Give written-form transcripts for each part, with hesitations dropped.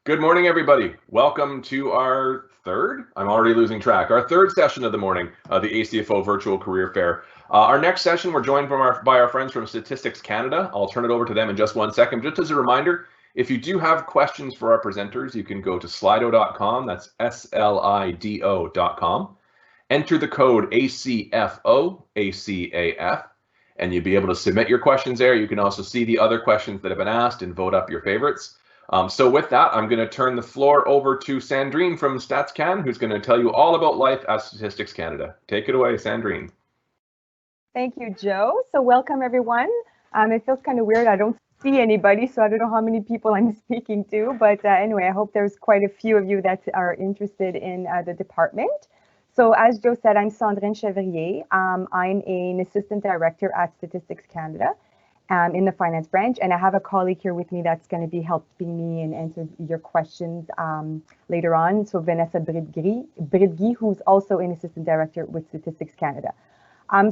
Good morning, everybody. Welcome to our third, I'm already losing track, our third session of the morning, the ACFO Virtual Career Fair. Our next session, we're joined by our friends from Statistics Canada. I'll turn it over to them in just 1 second. Just as a reminder, if you do have questions for our presenters, you can go to slido.com, that's slido.com, enter the code ACFO-ACAF, and you'll be able to submit your questions there. You can also see the other questions that have been asked and vote up your favorites. So with that, I'm going to turn the floor over to Sandrine from StatsCan, who's going to tell you all about life at Statistics Canada. Take it away, Sandrine. Thank you, Joe. So welcome, everyone. It feels kind of weird. I don't see anybody, so I don't know how many people I'm speaking to. But anyway, I hope there's quite a few of you that are interested in the department. So as Joe said, I'm Sandrine Chevrier. I'm an assistant director at Statistics Canada. In the finance branch, and I have a colleague here with me that's going to be helping me and answer your questions later on. So Vanessa Bridgi, who's also an assistant director with Statistics Canada.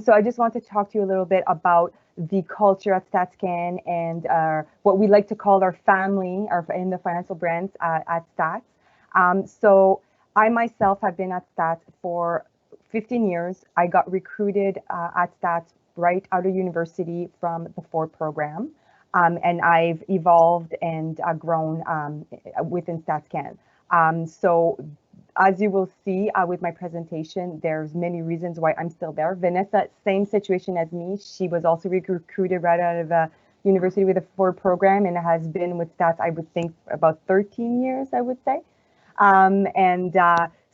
So I just want to talk to you a little bit about the culture at StatsCan and what we like to call our family in the financial branch at Stats. So I myself have been at Stats for 15 years. I got recruited at Stats right out of university from the Ford program, and I've evolved and grown within StatsCan. So as you will see with my presentation, there's many reasons why I'm still there. Vanessa, same situation as me. She was also recruited right out of university with the Ford program and has been with Stats, I would think, about 13 years, I would say.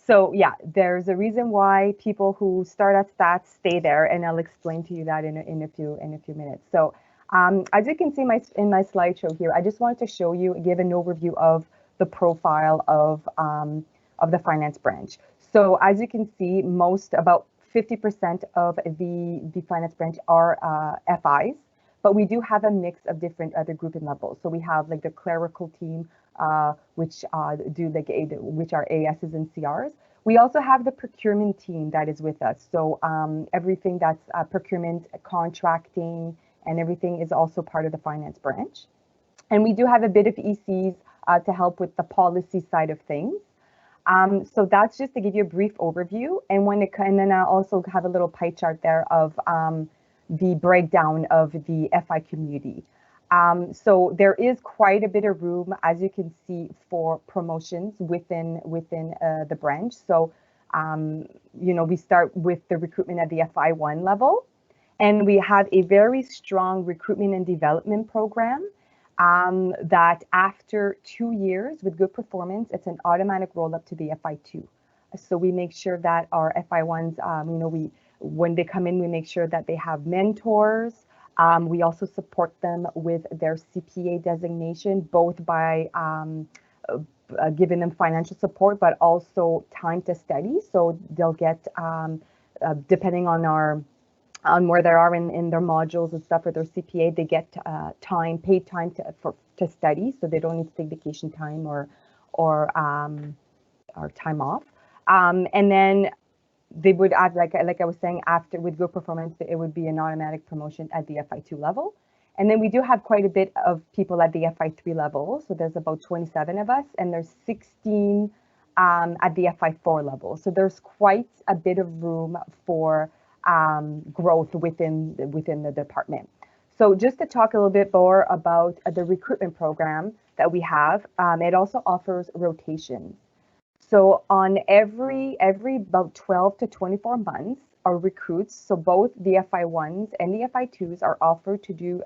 So yeah, there's a reason why people who start at Stats stay there, and I'll explain to you that in a few minutes. So as you can see in my slideshow here, I just wanted to give an overview of the profile of the finance branch. So as you can see, about 50% of the finance branch are FIs, but we do have a mix of different other grouping levels. So we have like the clerical team, which are ASs and CRs. We also have the procurement team that is with us. So everything that's procurement, contracting, and everything is also part of the finance branch. And we do have a bit of ECs to help with the policy side of things. So that's just to give you a brief overview. And then I also have a little pie chart there of the breakdown of the FI community. So there is quite a bit of room, as you can see, for promotions within the branch. So, we start with the recruitment at the FI1 level, and we have a very strong recruitment and development program that after 2 years with good performance, it's an automatic roll up to the FI2. So we make sure that our FI1s, when they come in, we make sure that they have mentors. We also support them with their CPA designation, both by giving them financial support, but also time to study. So they'll get, depending on where they are in their modules and stuff for their CPA, they get paid time to study, so they don't need to take vacation time or time off. And then they would add, like I was saying, after with good performance, it would be an automatic promotion at the FI2 level. And then we do have quite a bit of people at the FI3 level. So there's about 27 of us, and there's 16 at the FI4 level. So there's quite a bit of room for growth within the department. So just to talk a little bit more about the recruitment program that we have, it also offers rotations. So on every about 12 to 24 months, our recruits, so both the FI1s and the FI2s, are offered to do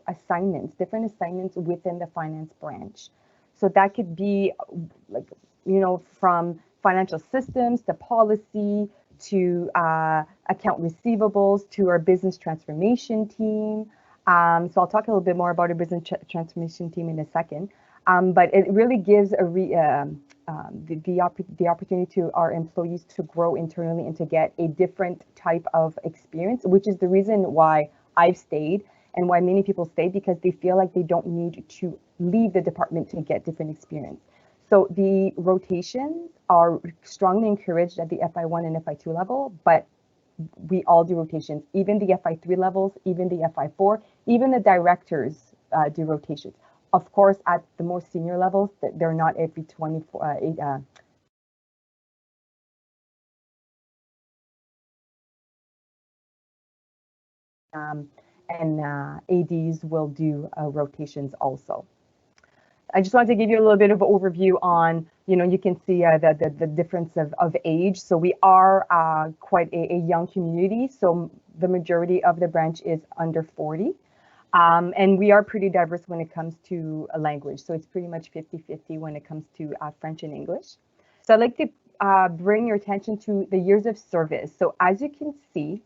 different assignments within the finance branch. So that could be from financial systems to policy to account receivables to our business transformation team. So I'll talk a little bit more about our business transformation team in a second. But it really gives the opportunity to our employees to grow internally and to get a different type of experience, which is the reason why I've stayed and why many people stay, because they feel like they don't need to leave the department to get different experience. So the rotations are strongly encouraged at the FI1 and FI2 level, but we all do rotations, even the FI3 levels, even the FI4, even the directors do rotations. Of course, at the most senior levels, they're not every 24, and ADs will do rotations also. I just wanted to give you a little bit of an overview on, you can see the difference of age. So we are quite a young community. So the majority of the branch is under 40. And we are pretty diverse when it comes to a language. So it's pretty much 50-50 when it comes to French and English. So I'd like to bring your attention to the years of service. So as you can see,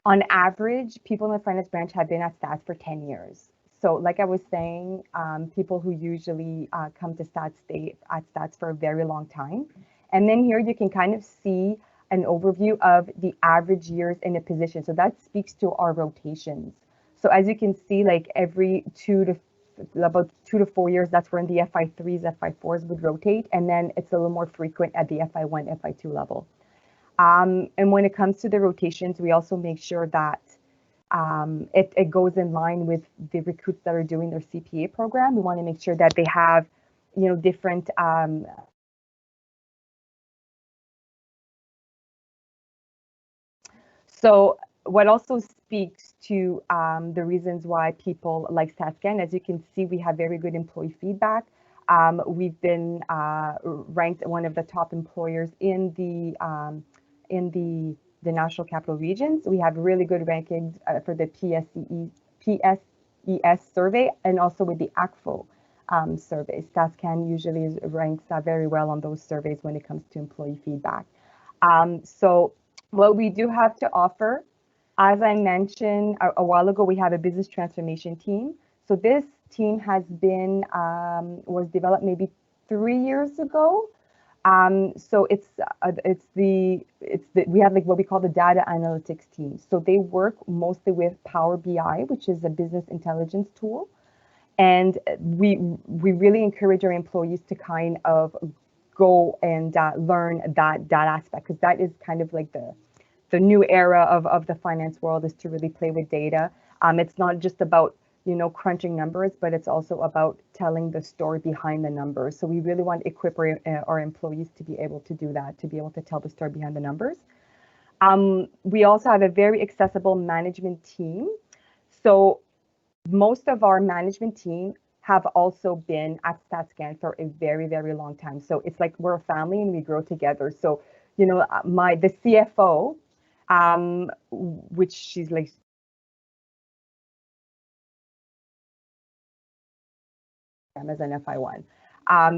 on average, people in the finance branch have been at Stats for 10 years. So like I was saying, people who usually come to Stats stay at Stats for a very long time. And then here you can kind of see an overview of the average years in a position. So that speaks to our rotations. So as you can see, like every about 2 to 4 years, that's when the FI3s, FI4s would rotate. And then it's a little more frequent at the FI1, FI2 level. And when it comes to the rotations, we also make sure that it goes in line with the recruits that are doing their CPA program. We want to make sure that they have, different so what also speaks to the reasons why people like StatsCan. As you can see, we have very good employee feedback. We've been ranked one of the top employers in the National Capital Regions. We have really good rankings for the PSES survey and also with the ACFO survey. StatsCan usually ranks very well on those surveys when it comes to employee feedback. So what we do have to offer, as I mentioned a while ago, we have a business transformation team. So this team has been, was developed maybe 3 years ago. So we have like what we call the data analytics team. So they work mostly with Power BI, which is a business intelligence tool. And we really encourage our employees to kind of go and learn that aspect, because that is kind of like the new era of the finance world, is to really play with data. It's not just about crunching numbers, but it's also about telling the story behind the numbers. So we really want to equip our employees to be able to do that, to be able to tell the story behind the numbers. We also have a very accessible management team. So most of our management team have also been at StatsCan for a very, very long time. So it's like we're a family and we grow together. So, the CFO, which she's like, as an FI1.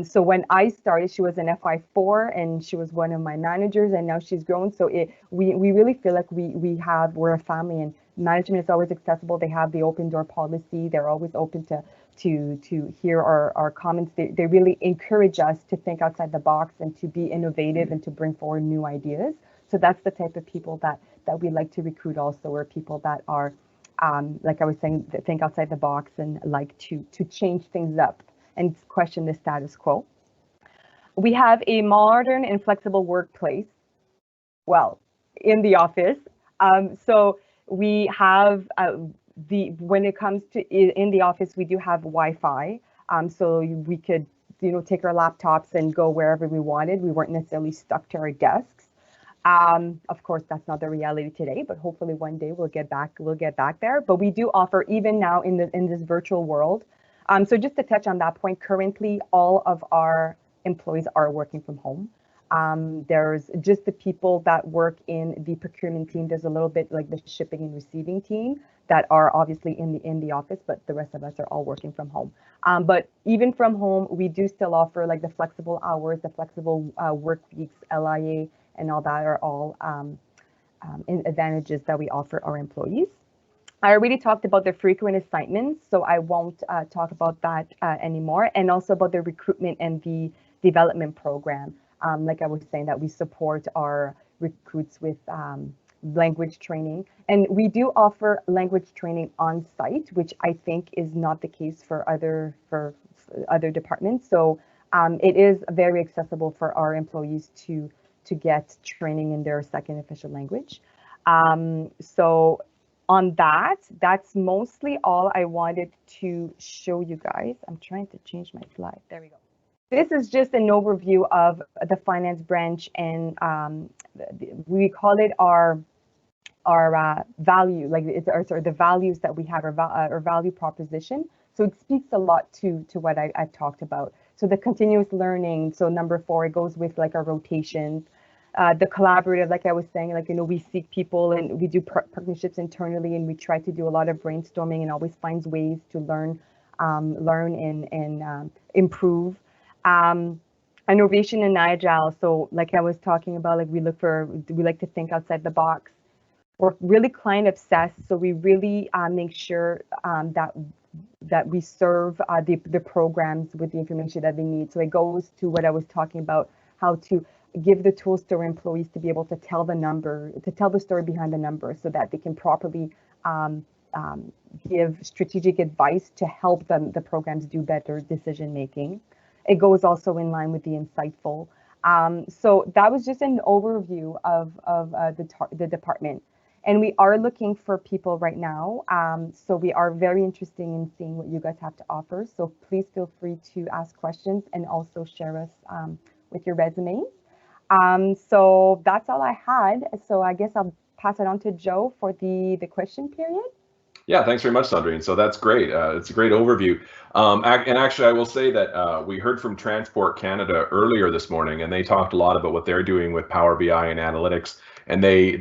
So when I started, she was an FI4 and she was one of my managers, and now she's grown. So we really feel like we're a family, and management is always accessible. They have the open door policy. They're always open to hear our comments. They really encourage us to think outside the box and to be innovative and to bring forward new ideas. So that's the type of people that we like to recruit also, or people that are, like I was saying, that think outside the box and like to change things up and question the status quo. We have a modern and flexible workplace, well, in the office. So we have when it comes to in the office, we do have Wi-Fi. So we could, take our laptops and go wherever we wanted. We weren't necessarily stuck to our desks. Of course, that's not the reality today, but hopefully one day we'll get back there. But we do offer, even now in this virtual world. So just to touch on that point, currently all of our employees are working from home. There's just the people that work in the procurement team. There's a little bit like the shipping and receiving team that are obviously in the office, but the rest of us are all working from home. But even from home, we do still offer like the flexible hours, the flexible work weeks, LIA, and all that are all advantages that we offer our employees. I already talked about the frequent assignments, so I won't talk about that anymore, and also about the recruitment and the development program. Like I was saying, that we support our recruits with language training, and we do offer language training on site, which I think is not the case for other departments. So it is very accessible for our employees to get training in their second official language. So on that, that's mostly all I wanted to show you guys. I'm trying to change my slide. There we go. This is just an overview of the finance branch, and we call it our value, like it's our, sorry, the values that we have, our value proposition. So it speaks a lot to what I've talked about. So the continuous learning. So number 4, it goes with like our rotations. The collaborative, like I was saying, like, you know, we seek people and we do partnerships internally, and we try to do a lot of brainstorming and always finds ways to learn and improve. Innovation and agile. So like I was talking about, like we like to think outside the box. We're really client obsessed, so we really make sure that we serve the programs with the information that they need. So it goes to what I was talking about, how to give the tools to our employees to be able to tell the story behind the number, so that they can properly give strategic advice to help the programs do better decision making. It goes also in line with the insightful. So that was just an overview of the department. And we are looking for people right now. So we are very interested in seeing what you guys have to offer. So please feel free to ask questions and also share us with your resumes. So that's all I had. So I guess I'll pass it on to Joe for the question period. Yeah, thanks very much, Sandrine. So that's great. It's a great overview. And actually, I will say that we heard from Transport Canada earlier this morning, and they talked a lot about what they're doing with Power BI and analytics. And they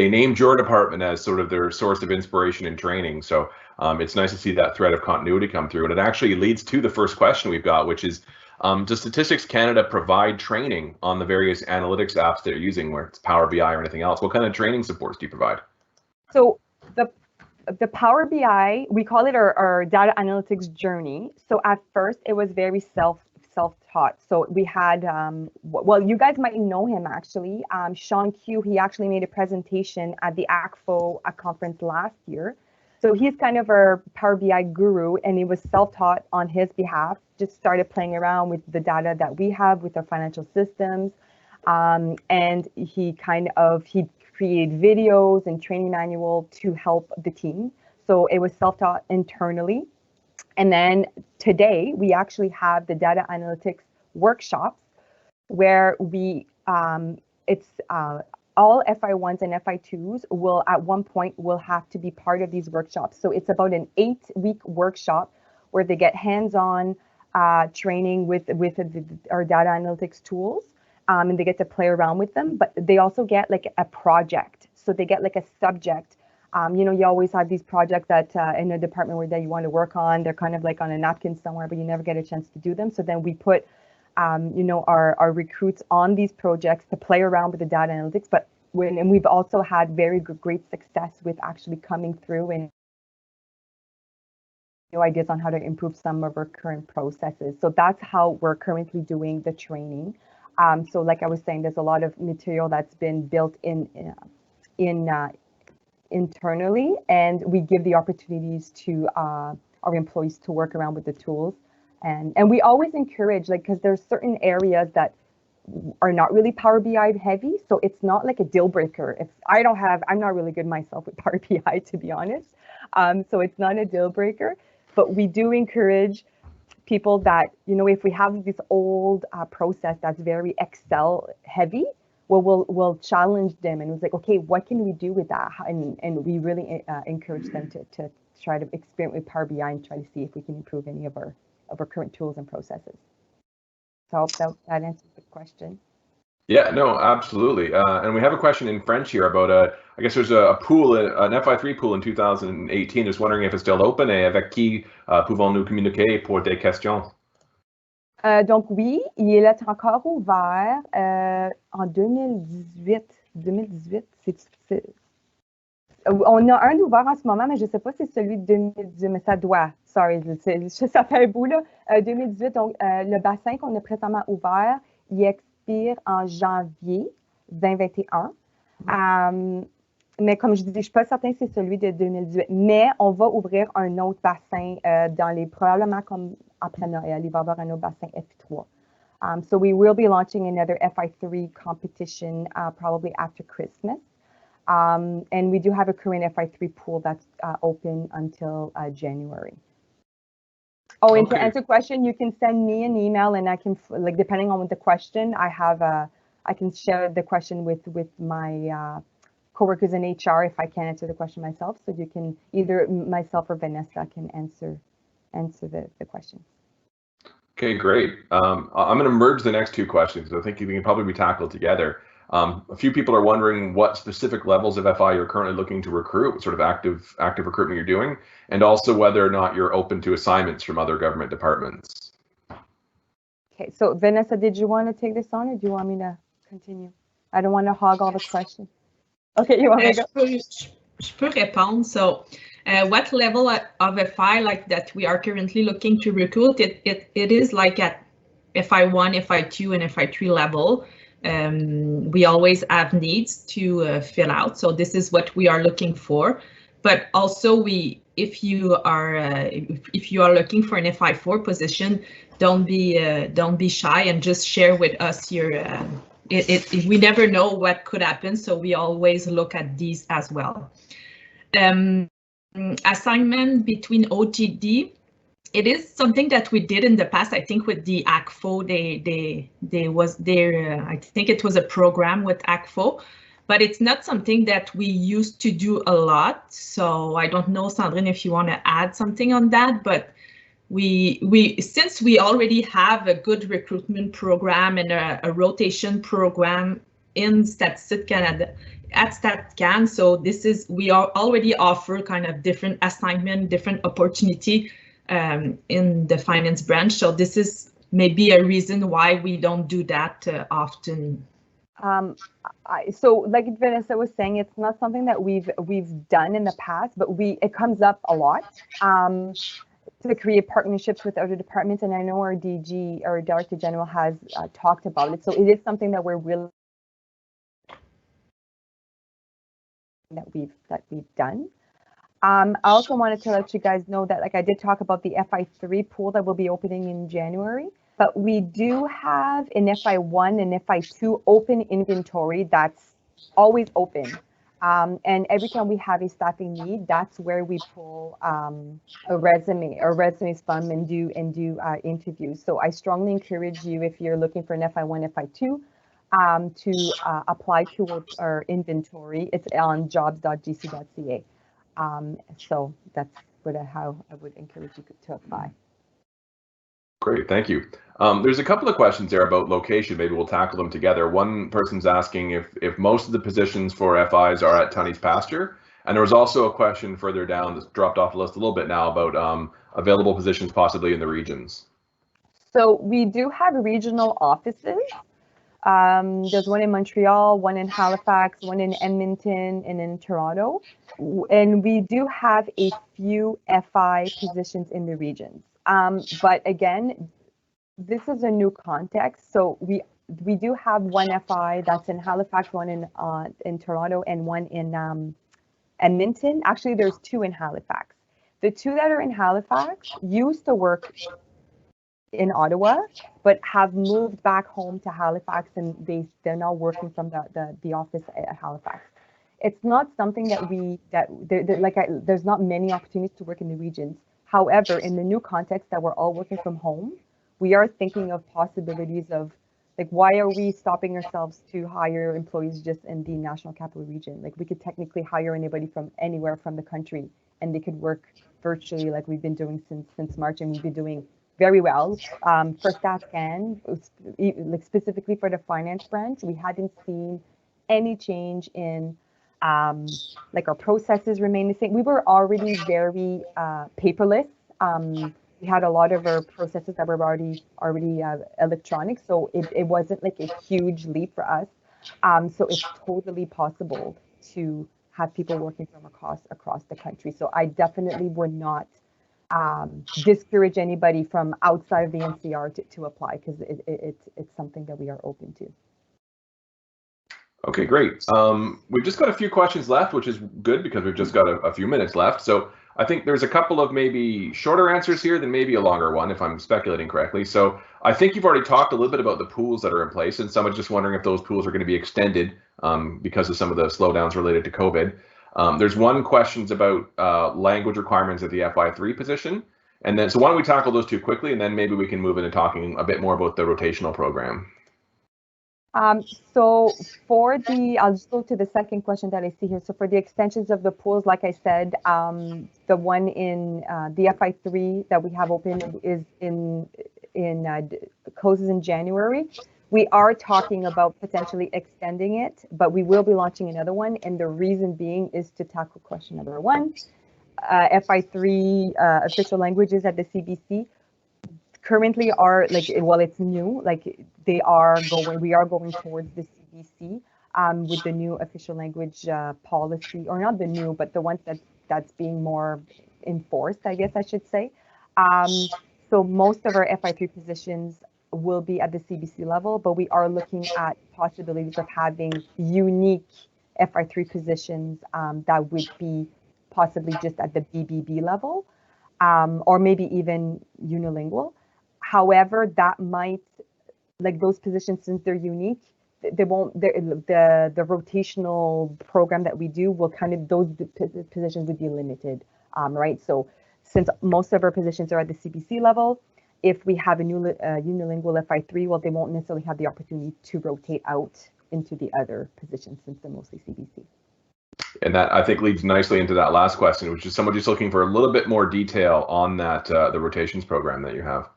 named your department as sort of their source of inspiration and training. So it's nice to see that thread of continuity come through. And it actually leads to the first question we've got, which is, does Statistics Canada provide training on the various analytics apps they're using, where it's Power BI or anything else? What kind of training supports do you provide? So the Power BI, we call it our data analytics journey. So at first it was very self-taught. So we had, well, you guys might know him actually. Sean Q, he actually made a presentation at the ACFO-ACAF conference last year. So he's kind of our Power BI guru, and he was self-taught on his behalf, just started playing around with the data that we have with our financial systems. And he create videos and training manual to help the team. So it was self-taught internally. And then today we actually have the data analytics workshops where we it's all FI1s and FI2s will at one point will have to be part of these workshops. So it's about an 8-week workshop where they get hands-on training with our data analytics tools. And they get to play around with them, but they also get like a project. So they get like a subject. You know, you always have these projects that in a department that you want to work on, they're kind of like on a napkin somewhere, but you never get a chance to do them. So then we put, you know, our recruits on these projects to play around with the data analytics. But and we've also had very great success with actually coming through and new ideas on how to improve some of our current processes. So that's how we're currently doing the training. So like I was saying, there's a lot of material that's been built internally, and we give the opportunities to our employees to work around with the tools. And we always encourage, like, because there's certain areas that are not really Power BI heavy. So it's not like a deal breaker. If I'm not really good myself with Power BI, to be honest. So it's not a deal breaker, but we do encourage people that, you know, if we have this old process that's very Excel heavy, well, we'll challenge them and it's like, okay, what can we do with that? And we really encourage them to try to experiment with Power BI and try to see if we can improve any of our current tools and processes. So I hope that answers the question. Yeah, no, absolutely. And we have a question in French here about I guess there's a pool, an FI3 pool in 2018. Just wondering if it's still open et avec qui pouvons-nous communiquer pour des questions? Donc oui, il est encore ouvert en 2018. 2018, on a un ouvert en ce moment, mais je ne sais pas si c'est celui de 2018, mais ça doit. Sorry, ça fait un bout là. 2018, donc le bassin qu'on a présentement ouvert, il expire en janvier 2021. Mais comme je dis, je ne suis pas certaine que c'est celui de 2018. Mais on va ouvrir un autre bassin probablement comme après Noël. Il va y avoir un autre bassin FI3. So we will be launching another FI3 competition probably after Christmas. And we do have a current FI3 pool that's open until January. Oh, and to answer the question, you can send me an email, and I can, like, depending on what the question, I can share the question with my coworkers in HR if I can't answer the question myself. So you can, either myself or Vanessa can answer the question. Okay, great. I'm going to merge the next two questions. I think they can probably be tackled together. A few people are wondering what specific levels of FI you're currently looking to recruit, what sort of active recruitment you're doing, and also whether or not you're open to assignments from other government departments. Okay, so Vanessa, did you want to take this on, or do you want me to continue? I don't want to hog all the questions. Okay, you want me to go? Je peux répondre. So, what level of FI like that we are currently looking to recruit? It is like at FI1, FI2, and FI3 level. We always have needs to fill out, so this is what we are looking for. But also, if you are looking for an FI4 position, don't be shy and just share with us your. We never know what could happen, so we always look at these as well. Assignment between OGD. It is something that we did in the past. I think with the ACFO, they was there. I think it was a program with ACFO, but it's not something that we used to do a lot. So I don't know, Sandrine, if you want to add something on that. But since we already have a good recruitment program and a rotation program in Statistique Canada at StatCan, so we already offer kind of different assignment, different opportunity. In the finance branch, so this is maybe a reason why we don't do that often. So, like Vanessa was saying, it's not something that we've done in the past, but it comes up a lot to create partnerships with other departments, and I know our DG, our Director General, has talked about it. So it is something that we're really that we've done. I also wanted to let you guys know that, like, I did talk about the FI3 pool that will be opening in January, but we do have an FI1 and FI2 open inventory that's always open. And every time we have a staffing need, that's where we pull a resumes from and do interviews. So I strongly encourage you, if you're looking for an FI1, FI2, to apply to our inventory. It's on jobs.gc.ca. So that's how I would encourage you to apply. Great, thank you. There's a couple of questions there about location. Maybe we'll tackle them together. One person's asking if most of the positions for FIs are at Tunney's Pasture, and there was also a question further down that's dropped off the list a little bit now about available positions possibly in the regions. So we do have regional offices. There's one in Montreal, one in Halifax, one in Edmonton, and in Toronto. And we do have a few FI positions in the regions. But again, this is a new context. So we do have one FI that's in Halifax, one in Toronto, and one in Edmonton. Actually, there's two in Halifax. The two that are in Halifax used to work in Ottawa, but have moved back home to Halifax, and they're now working from the office at Halifax. It's not something that there's not many opportunities to work in the regions. However, in the new context that we're all working from home, we are thinking of possibilities of, like, why are we stopping ourselves to hire employees just in the National Capital Region? Like, we could technically hire anybody from anywhere from the country, and they could work virtually, like we've been doing since March, and we've been doing very well. For StatCan, like specifically for the finance branch, we hadn't seen any change in like our processes remain the same. We were already very paperless. We had a lot of our processes that were already electronic, so it wasn't like a huge leap for us. So it's totally possible to have people working from across the country. So I definitely would not discourage anybody from outside of the NCR to apply, because it's something that we are open to. Okay, great. We've just got a few questions left, which is good because we've just got a few minutes left. So I think there's a couple of maybe shorter answers here than maybe a longer one, if I'm speculating correctly. So I think you've already talked a little bit about the pools that are in place, and someone's just wondering if those pools are going to be extended because of some of the slowdowns related to COVID. There's one questions about language requirements at the FY3 position. And then, so why don't we tackle those two quickly, and then maybe we can move into talking a bit more about the rotational program. So for the, I'll just go to the second question that I see here. So for the extensions of the pools, like I said, the one in the FI3 that we have open is closes in January. We are talking about potentially extending it, but we will be launching another one. And the reason being is to tackle question number one, FI3 official languages at the CBC. Currently are like, well, it's new, like we are going towards the CBC with the new official language policy, or not the new, but the ones that's being more enforced, I guess I should say. So most of our FI3 positions will be at the CBC level, but we are looking at possibilities of having unique FI3 positions that would be possibly just at the BBB level, or maybe even unilingual. However, that might, like those positions, since they're unique, they won't, the rotational program that we do will kind of, those positions would be limited, right? So since most of our positions are at the CBC level, if we have a new unilingual FI3, well, they won't necessarily have the opportunity to rotate out into the other positions since they're mostly CBC. And that, I think, leads nicely into that last question, which is somebody just looking for a little bit more detail on that, the rotations program that you have.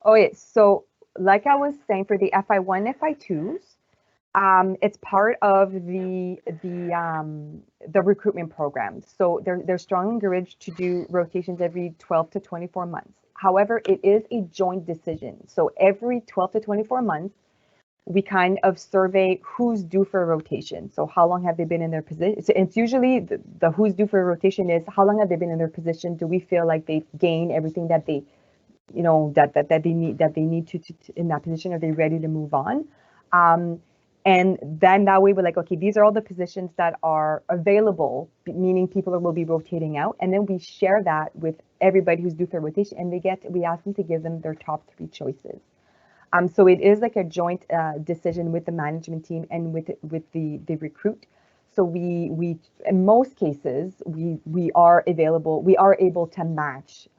Oh, yeah. So like I was saying, for the FI1, FI2s, it's part of the recruitment program. So they're strongly encouraged to do rotations every 12 to 24 months. However, it is a joint decision. So every 12 to 24 months, we kind of survey who's due for a rotation. So how long have they been in their position? So it's usually the who's due for a rotation is how long have they been in their position? Do we feel like they've gained everything that they, you know, that they need to in that position? Are they ready to move on? And then that way we're like, okay, these are all the positions that are available, meaning people will be rotating out, and then we share that with everybody who's due for rotation, and we ask them to give them their top 3 choices. So it is like a joint decision with the management team and with the recruit. So we in most cases we are able to match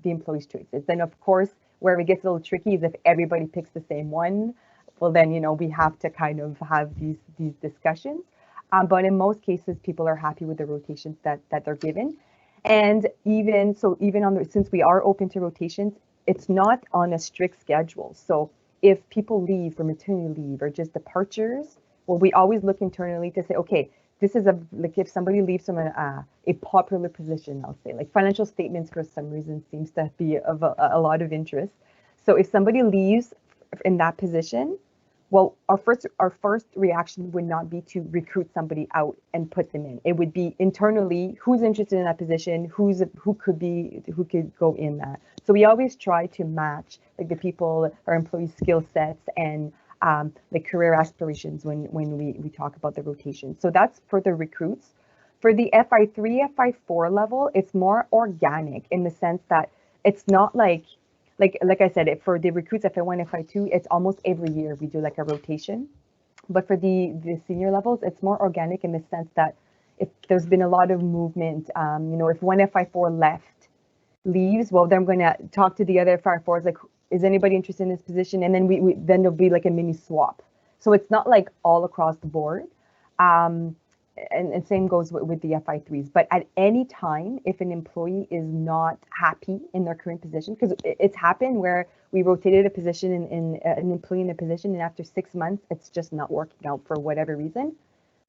the employee's choices. Then of course where it gets a little tricky is if everybody picks the same one. Well, then, you know, we have to kind of have these discussions. But in most cases, people are happy with the rotations that they're given. And even on since we are open to rotations, it's not on a strict schedule. So if people leave for maternity leave or just departures, well, we always look internally to say, okay, this is like if somebody leaves from a popular position, I'll say, like financial statements for some reason seems to be of a lot of interest. So if somebody leaves in that position, well, our first reaction would not be to recruit somebody out and put them in. It would be internally, who's interested in that position, who could go in that. So we always try to match like the people, our employees' skill sets and the career aspirations when we talk about the rotation. So that's for the recruits. For the FI3, FI4 level, it's more organic in the sense that it's not like I said, for the recruits FI1, FI2, it's almost every year we do like a rotation. But for the senior levels, it's more organic in the sense that if there's been a lot of movement, you know, if one FI4 leaves, well, then I'm going to talk to the other FI4s, like, is anybody interested in this position? And then then there'll be like a mini swap. So it's not like all across the board. And same goes with the FI3s. But at any time, if an employee is not happy in their current position, because it's happened where we rotated a position in an employee in a position, and after 6 months, it's just not working out for whatever reason.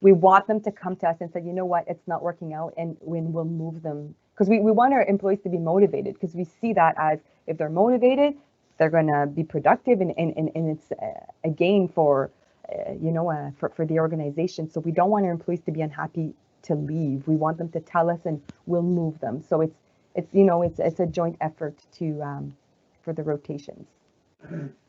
We want them to come to us and say, you know what, it's not working out, and we'll move them. Because we want our employees to be motivated, because we see that as if they're motivated, they're going to be productive, and it's a gain for for the organization. So we don't want our employees to be unhappy to leave. We want them to tell us, and we'll move them. So it's a joint effort for the rotations.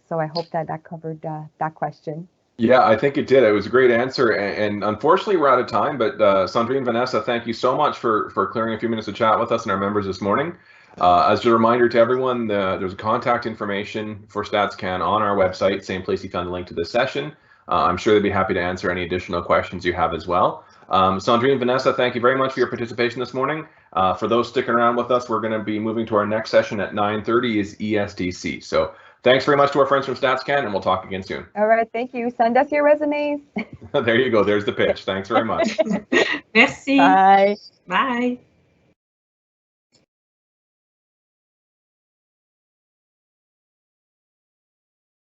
So I hope that covered that question. Yeah, I think it did. It was a great answer. And unfortunately, we're out of time. But Sandrine and Vanessa, thank you so much for clearing a few minutes to chat with us and our members this morning. As a reminder to everyone, there's contact information for StatsCan on our website, same place you found the link to this session. I'm sure they'd be happy to answer any additional questions you have as well. Sandrine, Vanessa, thank you very much for your participation this morning. For those sticking around with us, we're going to be moving to our next session at 9:30 is ESDC. So thanks very much to our friends from StatsCan, and we'll talk again soon. All right, thank you. Send us your resumes. There you go. There's the pitch. Thanks very much. Merci. Bye. Bye.